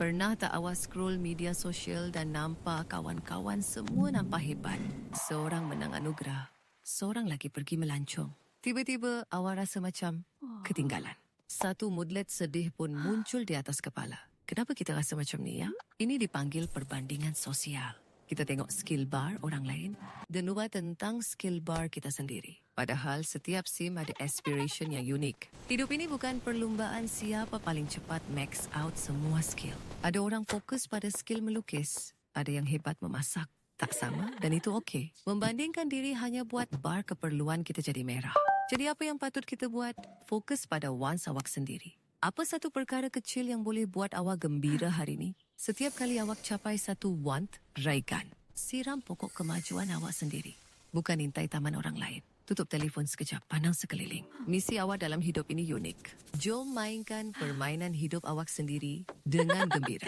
Pernah tak awak scroll media sosial dan nampak kawan-kawan semua nampak hebat? Seorang menang anugerah, seorang lagi pergi melancong. Tiba-tiba awak rasa macam ketinggalan. Satu moodlet sedih pun muncul di atas kepala. Kenapa kita rasa macam ni ya? Ini dipanggil perbandingan sosial. Kita tengok skill bar orang lain dan lupa tentang skill bar kita sendiri. Padahal setiap SIM ada aspiration yang unik. Hidup ini bukan perlumbaan siapa paling cepat max out semua skill. Ada orang fokus pada skill melukis, ada yang hebat memasak. Tak sama dan itu okey. Membandingkan diri hanya buat bar keperluan kita jadi merah. Jadi apa yang patut kita buat? Fokus pada wants awak sendiri. Apa satu perkara kecil yang boleh buat awak gembira hari ini? Setiap kali awak capai satu want, raikan. Siram pokok kemajuan awak sendiri. Bukan intai taman orang lain. Tutup telefon sekejap, pandang sekeliling. Misi awak dalam hidup ini unik. Jom mainkan permainan hidup awak sendiri dengan gembira.